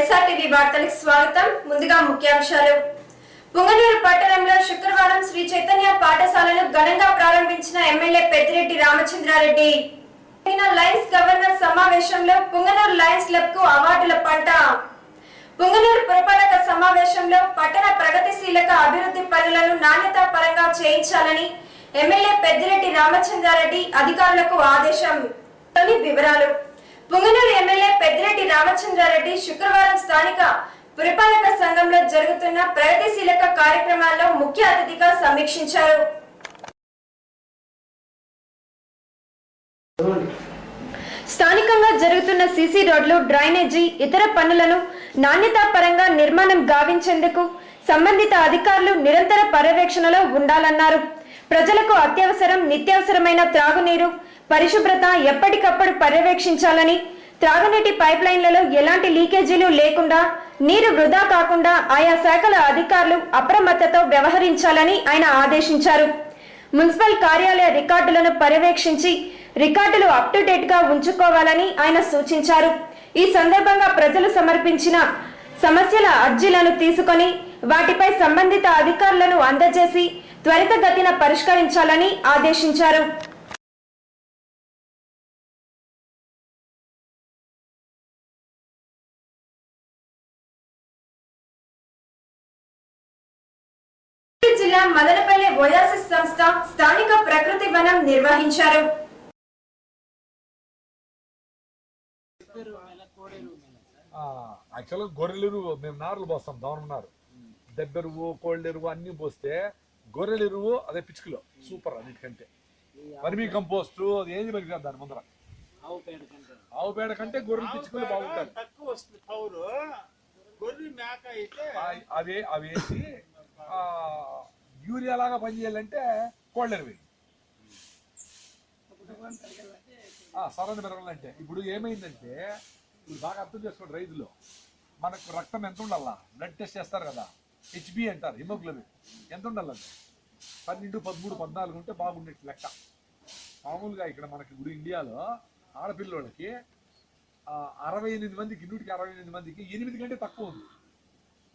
SRTV వార్తలకు స్వాగతం. ముందుగా ముఖ్యాంశాలు. పుంగనూరు పట్టణంలో శుక్రవారం శ్రీ చైతన్య పాఠశాలను ఘనంగా ప్రారంభించిన MLA Peddireddy Ramachandra Reddy. Lions governor సమావేశంలో పుంగనూరు లయన్స్ క్లబ్ కు అవార్డుల పంట. పుంగనూరు పురపాలక సమావేశంలో పట్టణ ప్రగతిశీలక అభివృద్ధి పనులను నాణ్యతా పరంగా చేయించాలని ఎమ్మెల్యే పెద్దిరెడ్డి రామచంద్రారెడ్డి అధికారులకు ఆదేశం. వివరాలు. పుంగనూరు ఎమ్మెల్యే పెద్దిరెడ్డి రామచంద్రారెడ్డి శుక్రవారం స్థానిక పురపాలక సంఘంలో జరుగుతున్న ప్రగతిశీలక కార్యక్రమాల్లో ముఖ్య అతిథిగా సమీక్షించారు. స్థానికంగా జరుగుతున్న సీసీ రోడ్లు, డ్రైనేజీ, ఇతర పనులను నాణ్యతా పరంగా నిర్మాణం గావించేందుకు సంబంధిత అధికారులు నిరంతర పర్యవేక్షణలో ఉండాలన్నారు. ప్రజలకు అత్యవసరం, నిత్యావసరమైన త్రాగునీరు, పరిశుభ్రత ఎప్పటికప్పుడు పర్యవేక్షించాలని, త్రాగునీటి పైప్ లైన్లలో ఎలాంటి లీకేజీలు లేకుండా, నీరు వృధా కాకుండా ఆయా శాఖల అధికారులు అప్రమత్తతో వ్యవహరించాలని ఆయన ఆదేశించారు. మున్సిపల్ కార్యాలయ రికార్డులను పర్యవేక్షించి రికార్డులు అప్ టు డేట్ గా ఉంచుకోవాలని ఆయన సూచించారు. ఈ సందర్భంగా ప్రజలు సమర్పించిన సమస్యల అర్జీలను తీసుకొని వాటిపై సంబంధిత అధికారులను అందజేసి త్వరితగతిన పరిష్కరించాలని ఆదేశించారు. జిల్లా మదనపల్లి ఓయాసిస్ సంస్థ స్థానిక ప్రకృతి వనం నిర్వహించారు. యాక్చువల్గా గొర్రెలెరువు మేము నార్లు పోస్తాం, దవనన్నారు దెబ్బెరువు, కోళ్ళెరువు అన్ని పోస్తే గొర్రెలెరువు అదే పిచ్చుకలో సూపర్. అన్నిటికంటే వర్మీ కంపోస్ట్ అది ఏది పనికిరాదు దాని ముందర. ఆవు పేడ కంటే గొర్రెలు పిచ్చుకలు బాగుంటారు. అవి వేసి యూరియా లాగా పనిచేయాలంటే కోళ్ళెరువు సరైన పెరగాలంటే. ఇప్పుడు ఏమైందంటే ఇప్పుడు బాగా అర్థం చేసుకోండి, రైతులు మనకు రక్తం ఎంత ఉండాలా, బ్లడ్ టెస్ట్ చేస్తారు కదా, హెచ్బి అంటారు, హిమోగ్లోబిన్ ఎంత ఉండాలంటే 12, 13, 14 ఉంటే బాగుండేది లెక్క. మామూలుగా ఇక్కడ మనకి ఇప్పుడు ఇండియాలో ఆడపిల్లలకి 68 మందికి, 168 మందికి 8 కంటే తక్కువ ఉంది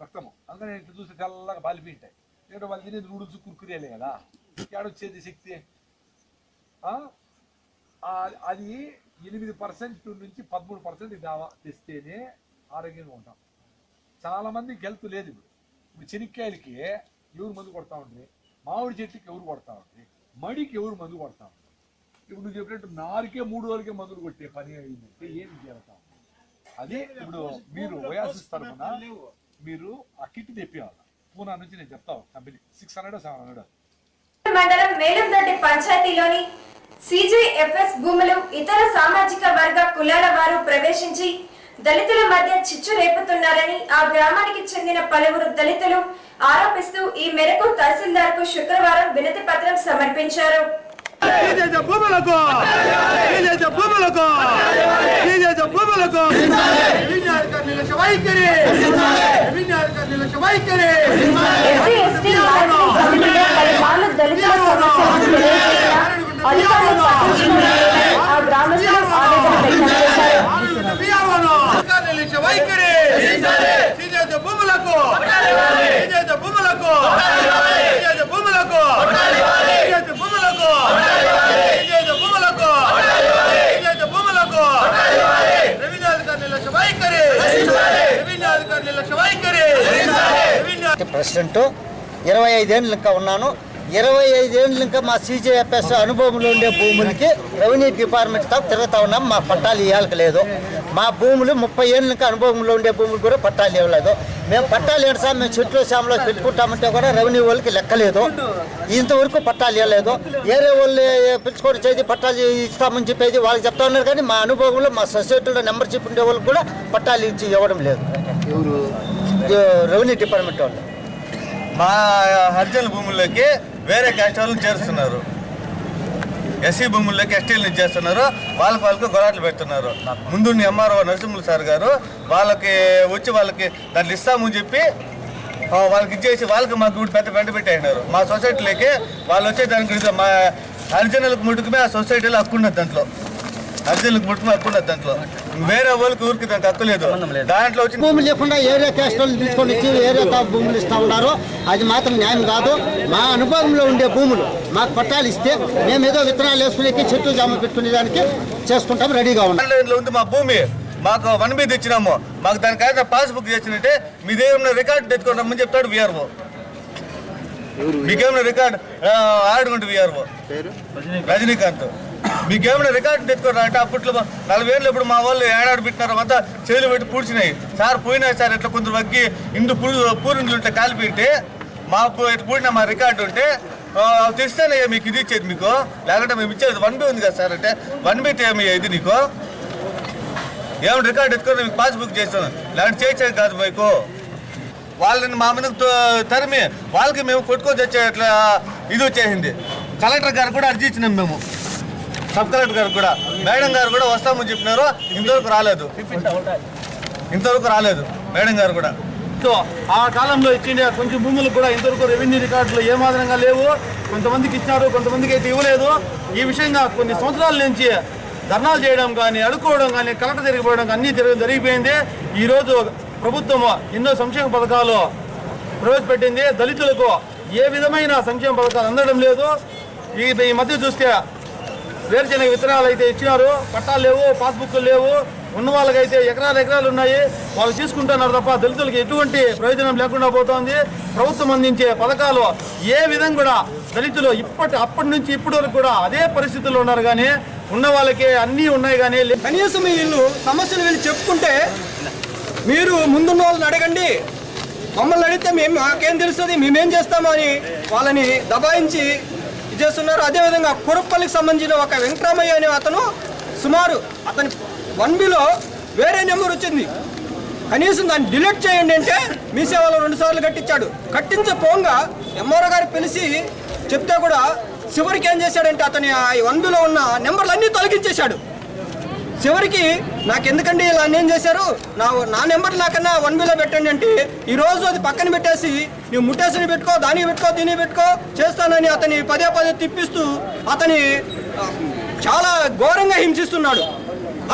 రక్తము. అందుకని ఇట్లా చూస్తే తెల్లగా బాలిపోయింటాయి. లేదా వాళ్ళు తినేది నూడిల్స్, కుర్కురేలే కదా, ఏడొచ్చేది శక్తి. అది 8% నుంచి 13% తెస్తేనే ఆరోగ్యంగా ఉంటాం. చాలా మందికి హెల్త్ లేదు. ఇప్పుడు చెనిక్కాయలకి ఎవరు మందు కొడతా ఉండ్రి, మామిడి చెట్టుకి ఎవరు కొడతా ఉండ్రి, మడికి ఎవరు మందు కొడతా ఉండ్రి. ఇప్పుడు నువ్వు చెప్పినట్టు నారుకే 3 రోజులకే మందులు కొట్టే పని అయిందంటే ఏం చేస్తాం? అదే ఇప్పుడు మీరు ఓయాసిస్ తరఫున మీరు ఆ కిట్ తెప్పియాలి. పూనా నుంచి నేను చెప్తాను, కంపెనీ 600 700. మండలం మేలందొడ్డి పంచాయతీలోని సిజేఎఫ్ఎస్ భూములు ఇతర సామాజిక వర్గ కులాల వారు ప్రవేశించి దళితుల మధ్య చిచ్చు రేపుతున్నారని ఆ గ్రామానికి చెందిన పలువురు దళితులు ఆరోపిస్తూ ఈ మేరకు తహసీల్దార్ కు శుక్రవారం వినతి పత్రం సమర్పించారు. ఆ గ్రామస్తులు ఆవేదన వ్యక్తం చేశారు. ప్రెసిడెంట్ 25 ఏళ్ళు ఇంకా ఉన్నాను. 25 ఏళ్ళు ఇంకా మా సిజేఎఫ్ఎస్ అనుభవంలో ఉండే భూములకి రెవెన్యూ డిపార్ట్మెంట్ తో తిరుగుతా ఉన్నాం. మా పట్టాలు ఇవ్వాలక లేదు. మా భూములు 30 ఏళ్ళు ఇంకా అనుభవంలో ఉండే భూములు కూడా పట్టాలు ఇవ్వలేదు. మేము పట్టాలు ఏంటి సార్, మేము చెట్లు శ్యామలో పెట్టుకుంటామంటే కూడా రెవెన్యూ వాళ్ళకి లెక్కలేదు. ఇంతవరకు పట్టాలు ఇవ్వలేదు. వేరే వాళ్ళు పిలుచుకొని చేసి పట్టాలు ఇస్తామని చెప్పేది వాళ్ళకి చెప్తా ఉన్నారు. కానీ మా అనుభవంలో మా సొసైటీలో మెంబర్షిప్ ఉండే వాళ్ళకి కూడా పట్టాలు ఇచ్చి ఇవ్వడం లేదు. రెవెన్యూ డిపార్ట్మెంట్ వాళ్ళు మా హరిజన భూముల్లోకి వేరే క్యాస్ట్ వాళ్ళని చేరుస్తున్నారు. ఎస్సీ భూముల్లోకి ఎస్టీలను ఇచ్చేస్తున్నారు. వాళ్ళకు గొరాట్లు పెడుతున్నారు. ముందున్న ఎంఆర్ఓ నరసింహులు సార్ గారు వాళ్ళకి వచ్చి వాళ్ళకి దాంట్లో ఇస్తామని చెప్పి వాళ్ళకి ఇచ్చేసి వాళ్ళకి మాకు పెద్ద పెట్టేసినారు. మా సొసైటీలోకి వాళ్ళు వచ్చే దానికి మా హరిజనులకు ముట్టుకుమే ఆ సొసైటీలో హక్కు ఉన్నది. దాంట్లో హరిజనులకు ముట్టుకుమే హక్కు ఉన్నది. దాంట్లో వేరే వాళ్ళకి ఊరికి దానికి హక్కు లేదు. దాంట్లో వచ్చి భూములు లేకుండా ఏరియా క్యాస్ట్ వాళ్ళు తీసుకొని వచ్చి ఏరియా తాపు భూములు ఇస్తా ఉన్నారు. అది మాత్రం న్యాయం కాదు. మా అనుభవంలో ఉండే భూములు మాకు పట్టాలు ఇస్తే మేము ఏదో విత్తనాలు వేసుకునేకి చెట్లు జామ పెట్టుకునే దానికి చేసుకుంటాం, రెడీగా ఉన్నాం. ఆన్లైన్లో ఉంది మా భూమి, మాకు 1B తెచ్చినాము, మాకు దానికైతే పాస్బుక్ తెచ్చినట్టే మీదేమన్నా రికార్డు తెచ్చుకుంటామని చెప్తాడు విఆర్ఓ. మీకేమైనా రికార్డు ఆడుకుంటు విఆర్ఓ రజనీకాంత్, మీకేమైనా రికార్డు తెచ్చుకోరా అంటే అప్పట్లో 40 ఏళ్ళు ఇప్పుడు మా వాళ్ళు ఏడాడు పెట్టినారు, అంతా చేతులు పెట్టి పూడ్చినాయి. సార్ పోయినా సార్ ఇట్లా కొంచెం వగ్గి ఇందు పూరిండ్లు ఉంటే కాలిపెట్టి మా పూడిన మా రికార్డు ఉంటే తెస్తేనే మీకు ఇది ఇచ్చేది మీకు, లేకుంటే మేము ఇచ్చేది 1B ఉంది కదా సార్ అంటే 1B ఏమి ఇది నీకు ఏమైనా రికార్డు ఎత్తుకొని మీకు పాస్బుక్ చేస్తాను, లేకుంటే చేసేది కాదు మీకు. వాళ్ళని మా మీద తరిమి వాళ్ళకి మేము కొట్టుకొని తెచ్చే ఇట్లా ఇది వచ్చేసింది. కలెక్టర్ గారు కూడా అర్జీ ఇచ్చినాం మేము, సబ్ కలెక్టర్ గారు కూడా, మేడం గారు కూడా వస్తామని చెప్పినారు, ఇంతవరకు రాలేదు మేడం గారు కూడా. ఆ కాలంలో ఇచ్చిన కొంచెం భూములకు కూడా ఇంతవరకు రెవెన్యూ రికార్డులు ఏ మాదిరంగా లేవు. కొంతమందికి ఇచ్చినారు, కొంతమందికి అయితే ఇవ్వలేదు. ఈ విషయంగా కొన్ని సంవత్సరాల నుంచి ధర్నాలు చేయడం కానీ, అడుక్కోవడం కానీ, కలెక్టర్ తిరిగిపోవడం అన్నీ జరిగిపోయింది. ఈరోజు ప్రభుత్వం ఎన్నో సంక్షేమ పథకాలు ప్రవేశపెట్టింది. దళితులకు ఏ విధమైన సంక్షేమ పథకాలు అందడం లేదు. ఈ మధ్య చూస్తే వేరుశెనగ విత్తనాలు అయితే ఇచ్చినారు, పట్టాలు లేవు, పాస్బుక్లు లేవు. ఉన్న వాళ్ళకైతే ఎకరాలు ఉన్నాయి, వాళ్ళు తీసుకుంటున్నారు తప్ప దళితులకి ఎటువంటి ప్రయోజనం లేకుండా పోతుంది. ప్రభుత్వం అందించే పథకాలు ఏ విధంగా కూడా దళితులు అప్పటి నుంచి ఇప్పటి వరకు కూడా అదే పరిస్థితుల్లో ఉన్నారు. కానీ ఉన్న వాళ్ళకి అన్నీ ఉన్నాయి, కానీ కనీసం వీళ్ళు సమస్యలు వీళ్ళు చెప్పుకుంటే మీరు ముందున్న వాళ్ళని అడగండి, మమ్మల్ని అడిగితే మేము మాకేం తెలుస్తుంది, మేమేం చేస్తామని వాళ్ళని దబాయించి చేస్తున్నారు. అదేవిధంగా కురప్పల్లికి సంబంధించిన ఒక వెంకటరామయ్య అనే అతను సుమారు అతని 1Bలో వేరే నెంబర్ వచ్చింది, కనీసం దాన్ని డిలీట్ చేయండి అంటే మీ సేవలో 2 సార్లు కట్టించాడు. కట్టించే పోంగా ఎంఆర్ఓ గారు పిలిచి చెప్తే కూడా చివరికి ఏం చేశాడంటే అతని ఆ 1Bలో ఉన్న నెంబర్లు అన్నీ తొలగించేశాడు. చివరికి నాకు ఎందుకండి ఇలా అన్యాయం చేశారు, నా నెంబర్ నాకన్నా 1Bలో పెట్టండి అంటే ఈరోజు అది పక్కన పెట్టేసి నువ్వు ముట్టేసిని పెట్టుకో, దానికి పెట్టుకో, దీనికి పెట్టుకో చేస్తానని అతని పదే తిప్పిస్తూ అతని చాలా ఘోరంగా హింసిస్తున్నాడు.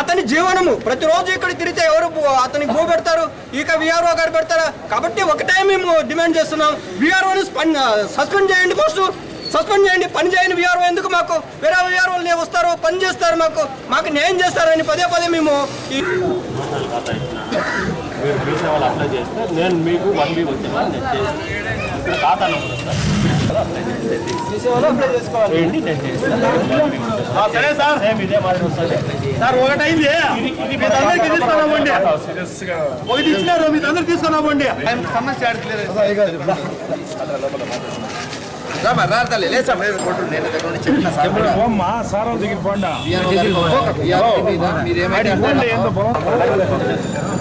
అతని జీవనము ప్రతిరోజు ఇక్కడ తిరిగితే ఎవరు అతనికి భూ పెడతారు, ఇక విఆర్ఓ గారు పెడతారా? కాబట్టి ఒకటే మేము డిమాండ్ చేస్తున్నాం, విఆర్ఓని సస్పెండ్ చేయండి, ఫస్ట్ సస్పెండ్ చేయండి, పని చేయండి. విఆర్ఓ ఎందుకు మాకు వేరే విఆర్ఓలు వస్తారు, పని చేస్తారు, మాకు న్యాయం చేస్తారని పదే మేము మీరు మీ సేవలు అప్లై చేస్తే నేను మీకు 1B వచ్చినా నేను చేస్తాను. ఇక్కడ ఖాతా నెంబర్ అప్లై చేసుకోవాలి. నేను చేస్తాను. సరే సార్, సేమ్ ఇదే మాదిరి వస్తుంది సార్. ఒకటైంది మీ అందరికీ తీసుకున్నామండి, ఒకటి ఇచ్చినారు మీ అందరికి తీసుకున్నామండి. సమస్య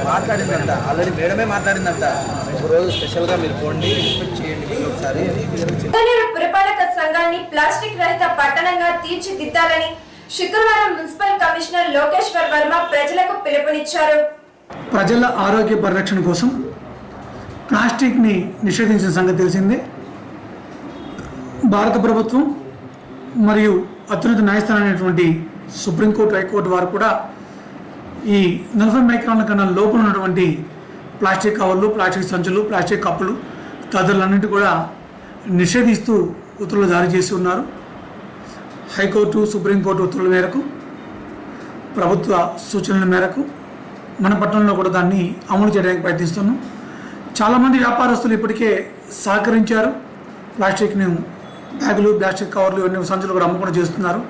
మాట్లాడిందంట, ఆల్రెడీ మేడమే మాట్లాడిందంట. రోజు స్పెషల్ గా మీరు పోండి, రిస్పెక్ట్ చేయండి ఒకసారి. పురపాలక సంఘాన్ని ప్లాస్టిక్ రహిత పట్టణంగా తీర్చిదిద్దాలని శుక్రవారం మున్సిపల్ కమిషనర్ లోకేశ్వర్ వర్మ ప్రజలకు పిలుపునిచ్చారు. ప్రజల ఆరోగ్య పరిరక్షణ కోసం ప్లాస్టిక్ని నిషేధించిన సంగతి తెలిసిందే. భారత ప్రభుత్వం మరియు అత్యున్నత న్యాయస్థానం అయినటువంటి సుప్రీంకోర్టు, హైకోర్టు వారు కూడా ఈ 40 మైక్రాన్ల కన్నా లోపల ఉన్నటువంటి ప్లాస్టిక్ కవర్లు, ప్లాస్టిక్ సంచులు, ప్లాస్టిక్ కప్పులు తదితరులన్నింటి కూడా నిషేధిస్తూ ఉత్తర్వులు జారీ చేసి ఉన్నారు. హైకోర్టు, సుప్రీంకోర్టు ఉత్తర్వుల మేరకు, ప్రభుత్వ సూచనల మేరకు మన పట్టణంలో కూడా దాన్ని అమలు చేయడానికి ప్రయత్నిస్తున్నాం. చాలామంది వ్యాపారస్తులు ఇప్పటికే సహకరించారు. ప్లాస్టిక్ని బ్యాగులు, ప్లాస్టిక్ కవర్లు, ఇవన్నీ సంచులు కూడా అమ్ముకుండా చేస్తున్నారు.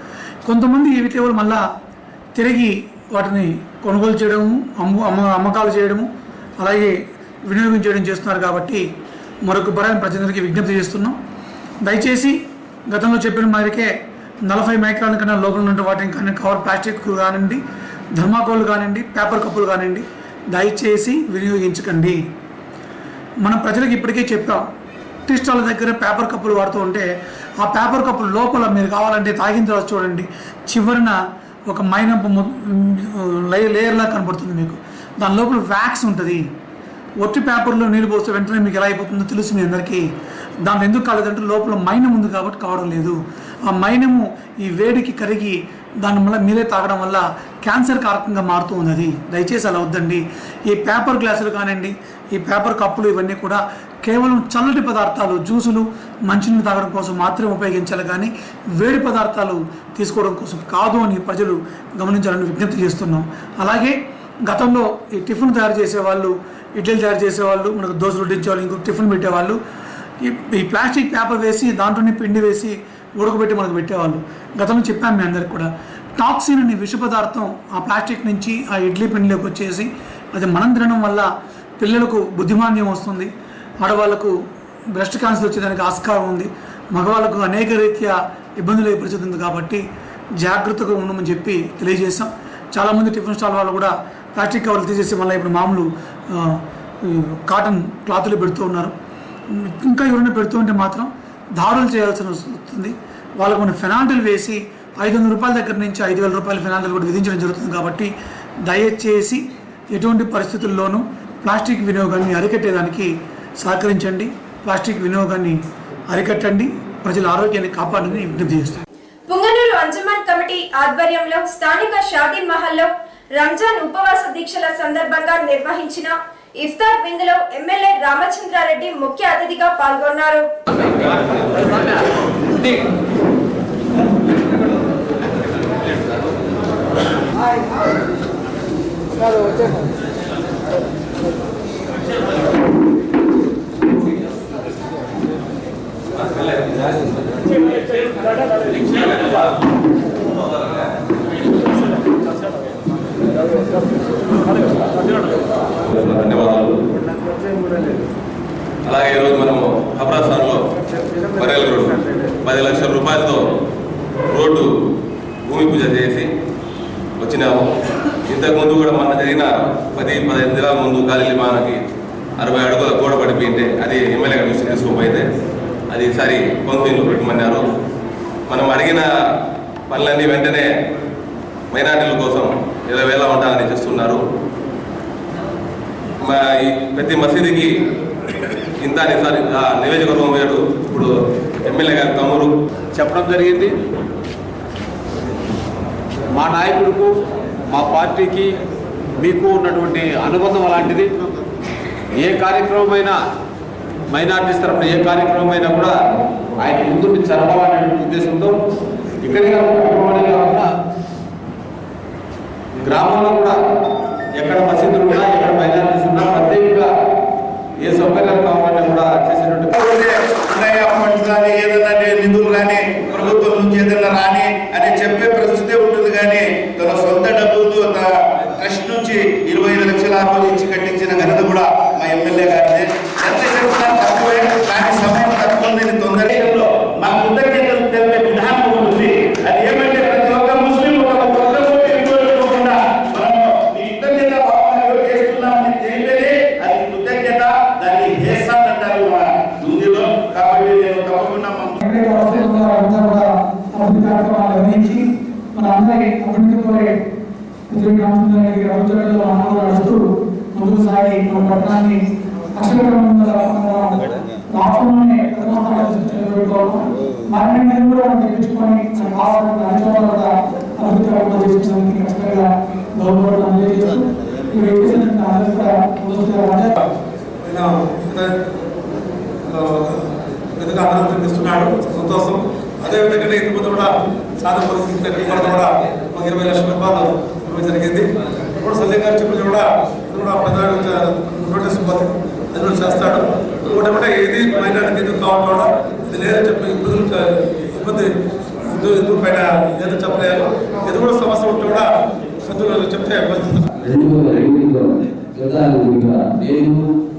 కొంతమంది వీటి మళ్ళా తిరిగి వాటిని కొనుగోలు చేయడము, అమ్మకాలు చేయడము, అలాగే వినియోగం చేయడం చేస్తున్నారు. కాబట్టి మరొక బరాయిని ప్రజలందరికీ విజ్ఞప్తి చేస్తున్నాం. దయచేసి గతంలో చెప్పిన మాదిరికే 40 మైక్రాన్ల కన్నా లోపల ఉన్న వాటిని కానీ కవర్ ప్లాస్టిక్ కానివ్వండి, థర్మాకోల్ కానివ్వండి, పేపర్ కప్పులు కానివ్వండి, దయచేసి వినియోగించకండి. మనం ప్రజలకు ఇప్పటికే చెప్పాం, టీ స్టాల్ దగ్గర పేపర్ కప్పులు వాడుతూ ఉంటే ఆ పేపర్ కప్పులు లోపల మీరు కావాలంటే తాగిన తర్వాత చూడండి, చివరిన ఒక మైనపు లేయర్లా కనపడుతుంది మీకు. దాని లోపల వ్యాక్స్ ఉంటుంది. ఒట్టి పేపర్లో నీళ్ళు పోస్తే వెంటనే మీకు ఎలా అయిపోతుందో తెలుసు మీ అందరికీ. దాంట్లో ఎందుకు కాలేదంటే లోపల మైనం ఉంది కాబట్టి కావడం లేదు. ఆ మైనము ఈ వేడికి కరిగి దాని వల్ల మీరే తాగడం వల్ల క్యాన్సర్ కారకంగా మారుతూ ఉంది. అది దయచేసి అలా వద్దండి. ఈ పేపర్ గ్లాసులు కానివ్వండి, ఈ పేపర్ కప్పులు ఇవన్నీ కూడా కేవలం చల్లటి పదార్థాలు, జ్యూసులు, మంచినీళ్ళు తాగడం కోసం మాత్రమే ఉపయోగించాలి, కానీ వేడి పదార్థాలు తీసుకోవడం కోసం కాదు అని ప్రజలు గమనించాలని విజ్ఞప్తి చేస్తున్నాం. అలాగే గతంలో ఈ టిఫిన్ తయారు చేసేవాళ్ళు, ఇడ్లీలు తయారు చేసేవాళ్ళు, మనకు దోశలు వడ్డించేవాళ్ళు, ఇంకొక టిఫిన్ పెట్టేవాళ్ళు ఈ ప్లాస్టిక్ పేపర్ వేసి దాంట్లోనే పిండి వేసి ఉడకబెట్టి మనకు పెట్టేవాళ్ళు. గతంలో చెప్పాము మీ అందరికి కూడా. టాక్సిన్ అనే విష పదార్థం ఆ ప్లాస్టిక్ నుంచి ఆ ఇడ్లీ పిండిలోకి వచ్చేసి అది మనం తినడం వల్ల పిల్లలకు బుద్ధిమాంద్యం వస్తుంది, ఆడవాళ్లకు బ్రెస్ట్ క్యాన్సర్ వచ్చేదానికి ఆస్కారం ఉంది, మగవాళ్ళకు అనేక రీత్యా ఇబ్బందులు ఏర్పడుతుంది. కాబట్టి జాగ్రత్తగా ఉండమని చెప్పి తెలియజేశాం. చాలామంది టిఫిన్ స్టాల్ వాళ్ళు కూడా ప్లాస్టిక్ కవర్లు తీసేసి మళ్ళీ ఇప్పుడు మామూలు కాటన్ క్లాతులు పెడుతూ ఉన్నారు. ఇంకా ఎవరైనా పెడుతూ ఉంటే మాత్రం దాడులు చేయాల్సి వస్తుంది. వాళ్ళకు మనం పెనాల్టీలు వేసి 500 రూపాయల దగ్గర నుంచి 5,000 రూపాయల పెనాల్టీలు కూడా విధించడం జరుగుతుంది. కాబట్టి దయచేసి ఎటువంటి పరిస్థితుల్లోనూ ప్లాస్టిక్ వినియోగాన్ని అరికట్టేదానికి సహకరించండి. ప్లాస్టిక్ వినియోగాన్ని అరికట్టండి, ప్రజల ఆరోగ్యాన్ని కాపాడని విజ్ఞప్తి చేస్తాం. పుంగనూరు అంజుమన్ కమిటీ ఆధ్వర్యంలో స్థానిక షాదీ మహల్లో రంజాన్ ఉపవాస దీక్షల సందర్భంగా నిర్వహించిన ఇఫ్తార్ విందులో ఎమ్మెల్యే రామచంద్రారెడ్డి ముఖ్య అతిథిగా పాల్గొన్నారు. ధన్యవాదాలు. అలాగే ఈరోజు మనము అబ్రాస్థాన్లో బరేల రోడ్డు 10 లక్షల రూపాయలతో రోడ్డు భూమి పూజ చేసి వచ్చినాము. ఇంతకుముందు కూడా మన జరిగిన 10-15 దినాల ముందు గాలిమానకి 60 అడుగుల గోడ పడిపోయింటే అది ఎమ్మెల్యే గారి దృష్టి తీసుకుపోయితే అది ఈసారి కౌన్సిలింగ్లో పెట్టమన్నారు. మనం అడిగిన పనులన్నీ వెంటనే మైనార్టీల కోసం 20,000 ఉంటానని చేస్తున్నారు. ప్రతి మసీదుకి ఇంత నియోజకవర్గం వేడు ఇప్పుడు ఎమ్మెల్యే గారి తమ్ముడు చెప్పడం జరిగింది. మా నాయకుడికి, మా పార్టీకి మీకు ఉన్నటువంటి అనుబంధం అలాంటిది. ఏ కార్యక్రమమైనా మైనార్టీస్ తరఫున ఏ కార్యక్రమమైనా కూడా ఆయన ముందు జరపాలనే ఉద్దేశంతో ఇక్కడే కాకుండా గ్రామంలో కూడా ఎక్కడ మసీదులు ఉన్నా, ఎక్కడ మైనార్టీస్ ఉన్నా ప్రత్యేకంగా ఏ సౌకర్యాలు కావాలన్నా కూడా చేసేటువంటి కానీ ఏదన్నా నిధులు కానీ ప్రభుత్వం నుంచి ఏదైనా రాని అని చెప్పే పరిస్థితే ఉంటుంది. కానీ తన సొంత డబ్బులతో ట్రస్ట్ నుంచి 25 లక్షల రూపాయలు ఇచ్చి కట్టించిన ఘనత కూడా మా ఎమ్మెల్యే గారిదే. ఎంత చెప్పినా తక్కువే, కానీ సమయం తక్కువ ఉంది. తొందరలో మా కృతజ్ఞతలు తెలిపే విధానం ఉంటుంది. అది ఏమంటే ప్రతి ఒక్క ముస్లిం పోకుండా మనం ఈ కృతజ్ఞత భావన చేస్తున్నామని తెలిపేది అది కృతజ్ఞత. దాన్ని హేసాన్ అంటారు మన హిందీలో. కాబట్టి నేను తప్పకుండా అభివృద్ధి కార్యక్రమాలు నిర్వహించి మన అందరి అభివృద్ధి కోరే నడుస్తూ ముందుకు సాగి మన పట్టణాన్ని అక్షరక్రమంలో రాష్ట్రంలోనే మరిన్ని నిధులు కూడా మనం తెప్పించుకొని కావాలని అభివృద్ధి కార్యక్రమాలు చేసుకున్నానికి ఖచ్చితంగా గౌరవం అందజేస్తూ చూపిస్తున్నాడు. సంతోషం. అదేవిధంగా ఇంతకుముందు కూడా సాధన కూడా 20 లక్షల రూపాయలు ఇవ్వడం జరిగింది. ఇప్పుడు సల్లి గారు చెప్పిన కూడా నోటీస్ ఇబ్బంది అది కూడా చేస్తాడు. ఇంకోటి ఏది మైనార్టీ ఎందుకు కావడం కూడా ఇది లేదని చెప్పి ఇబ్బంది ఎందుకు పైన ఏదో చెప్పలేదు. ఇది కూడా సమస్య ఉంటే కూడా సభ్యులు చెప్తే నేను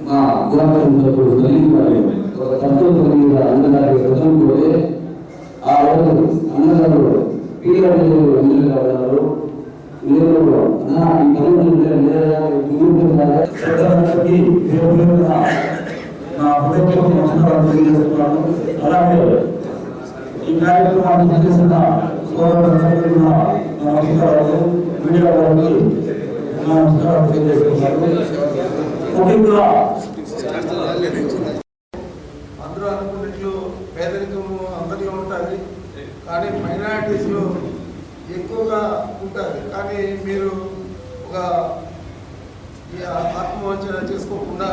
మా గురపడినప్పుడు ఒక తత్వం కలిగిన అన్నగారి వ్రతం కూడా ఆ రోజు అన్నగారు పీరియడ్లు ఉన్నారు. నేను నా ఈ పనులు నా హృదయపూర్వక తెలియజేస్తున్నాను. అలాగే ఈ కార్యక్రమాన్ని చేసిన సోదరులు నమస్కారాలు, మీడియా వారికి నమస్కారాలు తెలియజేస్తున్నాను. ముఖ్యంగా అందరూ అనుకున్నట్లు పేదరికము అందరిలో ఉంటుంది, కానీ మైనారిటీస్లో ఎక్కువగా ఉంటుంది. కానీ మీరు ఒక ఆత్మవంచన చేసుకోకుండా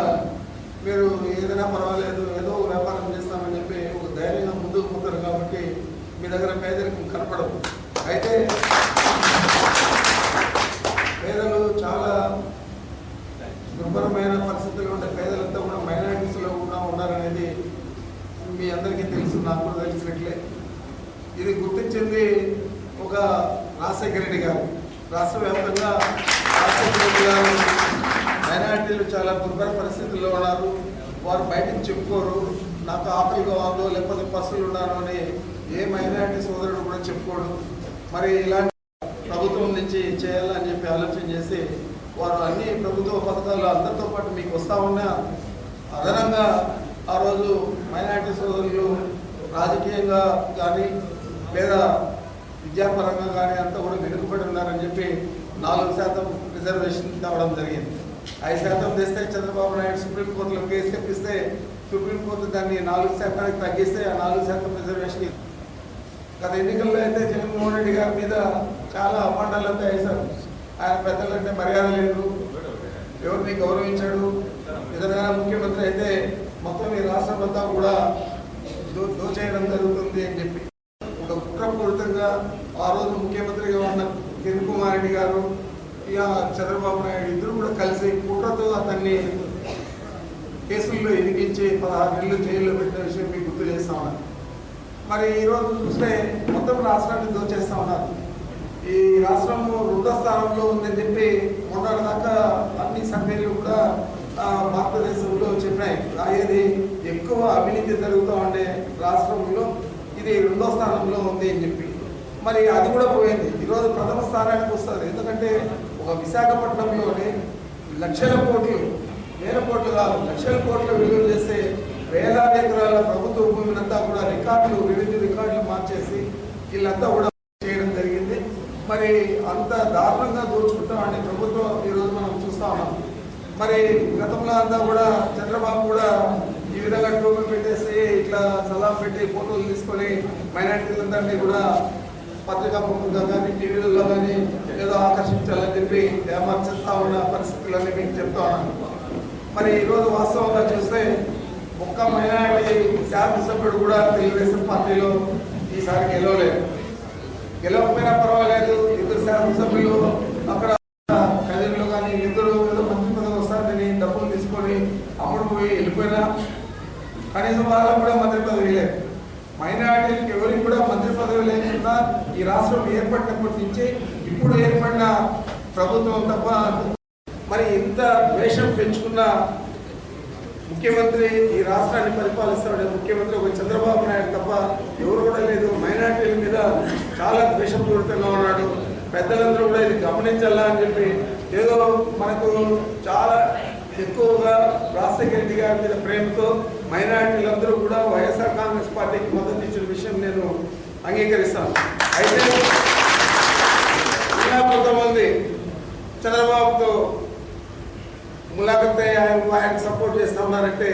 మీరు ఏదైనా పర్వాలేదు ఏదో వ్యాపారం చేస్తామని చెప్పి ఒక ధైర్యంగా ముందుకు పోతారు. కాబట్టి మీ దగ్గర పేదరికం కనపడదు. అయితే పేదలు చాలా దుర్భరమైన పరిస్థితుల్లో ఉండే పేదలంతా కూడా మైనారిటీస్లో కూడా ఉన్నారనేది మీ అందరికీ తెలుసు, నాకు కూడా తెలిసినట్లే. ఇది గుర్తించింది ఒక రాజశేఖర రెడ్డి గారు. రాష్ట్ర వ్యాప్తంగా రాజశేఖర రెడ్డి గారు మైనారిటీలు చాలా దుర్భర పరిస్థితుల్లో ఉన్నారు, వారు బయటకు చెప్పుకోరు, నాకు ఆకలి కావాలో లేకపోతే పశువులు ఉన్నాను అని ఏ మైనారిటీ సోదరుడు కూడా చెప్పుకోడు. మరి ఇలాంటి ప్రభుత్వం నుంచి చేయాలని చెప్పి ఆలోచన చేసి వారు అన్ని ప్రభుత్వ పథకాలు అందరితో పాటు మీకు వస్తూ ఉన్నా అదనంగా ఆ రోజు మైనారిటీ సోదరులు రాజకీయంగా కానీ లేదా విద్యాపరంగా కానీ అంతా కూడా వెనుకబడి ఉన్నారని చెప్పి 4% రిజర్వేషన్ తేవడం జరిగింది. 5% తెస్తే చంద్రబాబు నాయుడు సుప్రీంకోర్టులో కేసు తెప్పిస్తే సుప్రీంకోర్టు దాన్ని 4% తగ్గిస్తే ఆ 4% రిజర్వేషన్. గత ఎన్నికల్లో అయితే జగన్మోహన్ రెడ్డి గారి మీద చాలా అపాండాలంతా వేశారు. ఆయన పెద్దలంటే మర్యాద లేదు, ఎవరిని గౌరవించాడు, ఏదైనా ముఖ్యమంత్రి అయితే మొత్తం ఈ రాష్ట్రం అంతా కూడా దోచేయడం జరుగుతుంది అని చెప్పి ఒక కుట్రపూరితంగా ఆ రోజు ముఖ్యమంత్రిగా ఉన్న కిరణ్ కుమార్ రెడ్డి గారు ఇక చంద్రబాబు నాయుడు ఇద్దరు కూడా కలిసి కుట్రతో అతన్ని కేసుల్లో ఎదిగించి 16 నెలలు జైల్లో పెట్టిన విషయం మీకు గుర్తు చేస్తా ఉన్నారు. మరి ఈరోజు చూస్తే మొత్తం రాష్ట్రాన్ని దోచేస్తా ఉన్నారు. ఈ రాష్ట్రం 2వ స్థానంలో ఉందని చెప్పి మొన్నటి దాకా అన్ని సర్వేలు కూడా భారతదేశంలో చెప్పినాయి. ఏది ఎక్కువ అవినీతి జరుగుతూ ఉండే రాష్ట్రంలో ఇది 2వ స్థానంలో ఉంది అని చెప్పి. మరి అది కూడా పోయింది, ఈరోజు 1వ స్థానానికి వస్తుంది. ఎందుకంటే ఒక విశాఖపట్నంలోనే లక్షల కోట్లు, వేల కోట్లు కాదు లక్షల కోట్ల విలువ చేస్తే వేలాది ఎకరాల ప్రభుత్వ భూమినంతా కూడా రెవెన్యూ రికార్డులు మార్చేసి వీళ్ళంతా కూడా చేయడం జరిగింది. మరి అంత దారుణంగా దోచుకుంటామని ప్రభుత్వం ఈరోజు మనం చూస్తా ఉన్నాం. మరి గతంలో అంతా కూడా చంద్రబాబు కూడా ఈ విధంగా టోపీ పెట్టేసి ఇట్లా సలాం పెట్టి ఫోటోలు తీసుకొని మైనారిటీలందరినీ కూడా పత్రికా ప్రముఖంగా కానీ టీవీలలో కానీ ఏదో ఆకర్షించాలని చెప్పి ఏమార్చేస్తా ఉన్న పరిస్థితులన్నీ మీకు చెప్తా ఉన్నాను. మరి ఈరోజు వాస్తవంగా చూస్తే ఒక్క మైనారిటీ శాసనసభ్యుడు కూడా తెలుగుదేశం పార్టీలో ఈసారి గెలవలేదు. గెలవకపోయినా పర్వాలేదు, 2 శాసనసభ్యులు అక్కడ కదిరిలో కానీ ఇద్దరు ఏదో మంత్రి పదవి వస్తారని డబ్బులు తీసుకొని అమ్ముడు పోయి వెళ్ళిపోయినా కనీసం వాళ్ళకు కూడా మంత్రి పదవి లేదు. మైనారిటీలకు ఎవరికి కూడా మంత్రి పదవి లేకుండా ఈ రాష్ట్రం ఏర్పడినప్పటి నుంచి ఇప్పుడు ఏర్పడిన ప్రభుత్వం తప్ప మరి ఇంత ద్వేషం పెంచుకున్న ముఖ్యమంత్రి ఈ రాష్ట్రాన్ని పరిపాలిస్తాడే ముఖ్యమంత్రి ఒక చంద్రబాబు నాయుడు తప్ప ఎవరు కూడా లేదు. మైనారిటీల మీద చాలా ద్వేషపూరితంగా ఉన్నాడు. పెద్దలందరూ కూడా ఇది గమనించాలా అని చెప్పి ఏదో మనకు చాలా ఎక్కువగా రాజశేఖర రెడ్డి గారి మీద ప్రేమతో మైనారిటీలందరూ కూడా వైఎస్ఆర్ కాంగ్రెస్ పార్టీకి మద్దతు ఇచ్చిన విషయం నేను అంగీకరిస్తాను. అయితే ఇలా కొంతమంది చంద్రబాబుతో ములాఖత్ ఆయనకు సపోర్ట్ చేస్తూ ఉన్నారంటే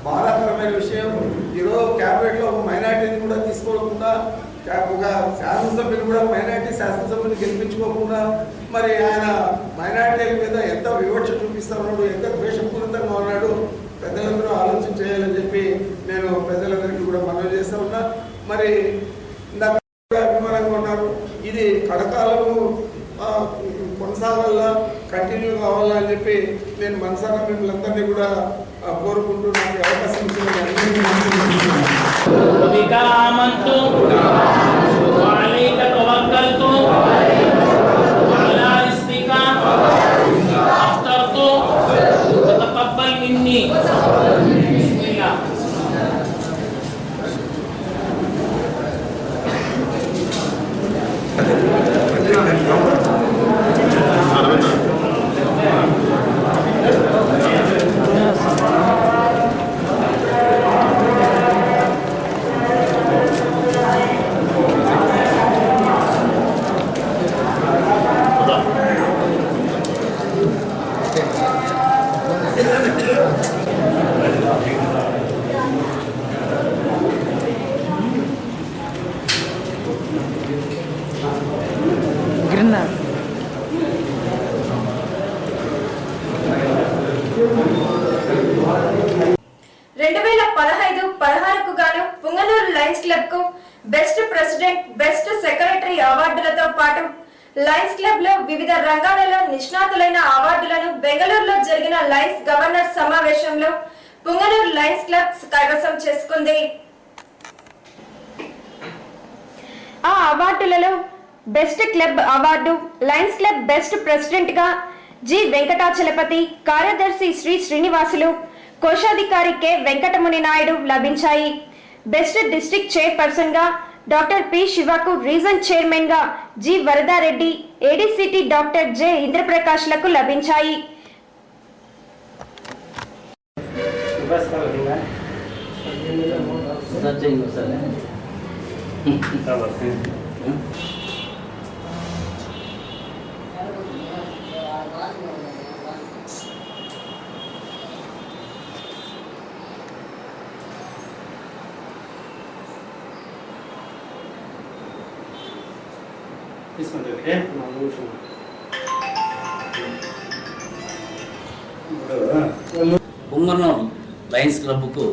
బాధాకరమైన విషయం. ఈరోజు క్యాబినెట్లో మైనారిటీని కూడా తీసుకోకుండా ఒక శాసనసభ్యులు కూడా మైనారిటీ శాసనసభ్యులు గెలిపించుకోకుండా మరి ఆయన మైనారిటీల మీద ఎంత వివక్ష చూపిస్తా ఉన్నాడు, ఎంత ద్వేషపూరితంగా ఉన్నాడు, పెద్దలందరూ ఆలోచన చేయాలని చెప్పి నేను ప్రజలందరికీ కూడా మనవి చేస్తూ ఉన్నా. మరి ఇందాక అభిమానంగా ఉన్నారు, ఇది కడకాలము కొనసాగాలా, కంటిన్యూ కావాలా అని చెప్పి నేను మనసారా మిమ్మల్ని అందరినీ కూడా కోరుకుంటూ నాకు అవకాశం లయన్స్ క్లబ్ కు బెస్ట్ ప్రెసిడెంట్, బెస్ట్ సెక్రటరీ అవార్డులతో పాటు లయన్స్ క్లబ్ లో వివిధ రంగాలలో నిష్ణాతులైన అవార్డులను బెంగళూరులో జరిగిన లయన్స్ గవర్నర్ సమావేశంలో పుంగనూరు లయన్స్ క్లబ్ కైవసం చేసుకుంది. ఆ అవార్డులలో best club award Lions club best president గా జి వెంకటాచలపతి, కార్యదర్శి శ్రీ శ్రీనివాసులు, కోశాధికారి కె వెంకటముని నాయుడు లభించాయి. బెస్ట్ డిస్ట్రిక్ట్ చైర్పర్సన్ గా డాక్టర్ పి శివకు, రీజన్ చైర్మన్ గా G Varadareddy, ADCT doctor J Indraprakash లకు లభించాయి. పుంగనూరు లయన్స్ క్లబ్కు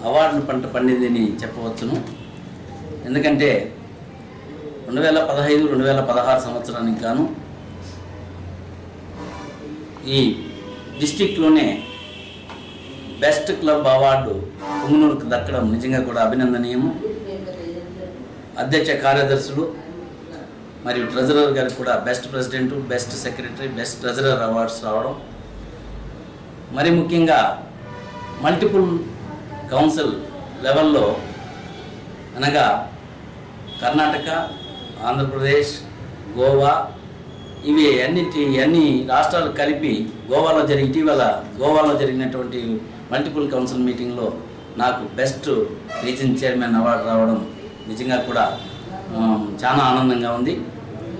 అవార్డుల పంట పండిందని చెప్పవచ్చును. ఎందుకంటే 2015-2016 సంవత్సరానికి గాను ఈ డిస్టిక్లోనే బెస్ట్ క్లబ్ అవార్డు పుంగనూరుకు దక్కడం నిజంగా కూడా అభినందనీయము. అధ్యక్ష కార్యదర్శులు మరియు ట్రెజరర్ గారికి కూడా best president, best secretary, best treasurer awards రావడం, మరి ముఖ్యంగా మల్టిపుల్ కౌన్సిల్ లెవెల్లో అనగా కర్ణాటక, ఆంధ్రప్రదేశ్, గోవా ఇవి అన్ని రాష్ట్రాలు కలిపి ఇటీవల గోవాలో జరిగినటువంటి మల్టిపుల్ కౌన్సిల్ మీటింగ్లో నాకు బెస్ట్ రీజన్ చైర్మన్ అవార్డు రావడం నిజంగా కూడా చాలా ఆనందంగా ఉంది.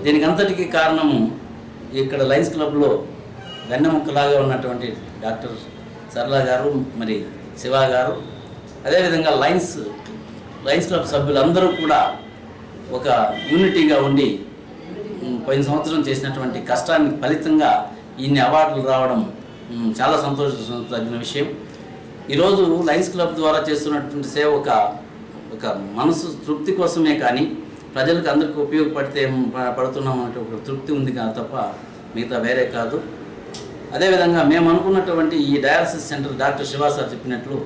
దీనికి అంతటికీ కారణము ఇక్కడ లయన్స్ క్లబ్లో వెన్నెముక్కలాగా ఉన్నటువంటి డాక్టర్ సరళ గారు, మరి శివ గారు, అదేవిధంగా లయన్స్ క్లబ్ సభ్యులందరూ కూడా ఒక యూనిటీగా ఉండి పోయిన సంవత్సరం చేసినటువంటి కష్టానికి ఫలితంగా ఇన్ని అవార్డులు రావడం చాలా సంతోషించదగిన విషయం. ఈరోజు లయన్స్ క్లబ్ ద్వారా చేస్తున్నటువంటి సేవ ఒక మనసు తృప్తి కోసమే కానీ ప్రజలకు అందరికీ పడుతున్నాం అనే ఒక తృప్తి ఉంది తప్ప మిగతా వేరే కాదు. అదేవిధంగా మేము అనుకున్నటువంటి ఈ dialysis centre doctor Shiva sir చెప్పినట్లు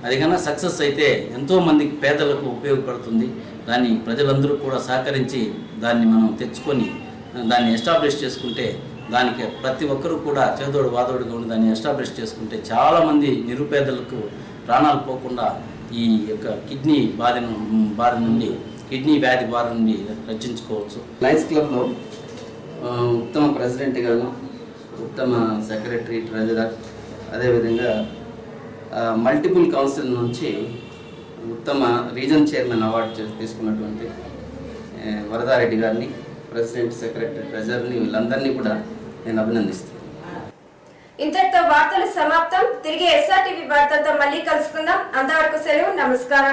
అది కన్నా సక్సెస్ అయితే ఎంతోమందికి పేదలకు ఉపయోగపడుతుంది. దాన్ని ప్రజలందరూ కూడా సహకరించి దాన్ని మనం తెచ్చుకొని దాన్ని ఎస్టాబ్లిష్ చేసుకుంటే, దానికి ప్రతి ఒక్కరూ కూడా చేదోడు వాదోడుగా ఉండి దాన్ని ఎస్టాబ్లిష్ చేసుకుంటే చాలామంది నిరుపేదలకు ప్రాణాలు పోకుండా ఈ యొక్క కిడ్నీ వ్యాధి బారి నుండి రక్షించుకోవచ్చు. లయన్స్ క్లబ్లో ఉత్తమ ప్రెసిడెంట్ గాను, ఉత్తమ సెక్రటరీ, ట్రెజరర్, అదేవిధంగా మల్టిపుల్ కౌన్సిల్ నుంచి ఉత్తమ రీజన్ చైర్మన్ అవార్డు తీసుకున్నటువంటి వరదారెడ్డి గారిని, ప్రెసిడెంట్, సెక్రటరీ, ట్రెజరర్ని వీళ్ళందరినీ కూడా నేను అభినందిస్తాను. ఇంతటితో వార్తలు సమాప్తం. తిరిగి SRTV వార్తలతో మళ్ళీ కలుసుకుందాం. అంతవరకు సెలవు. నమస్కారం.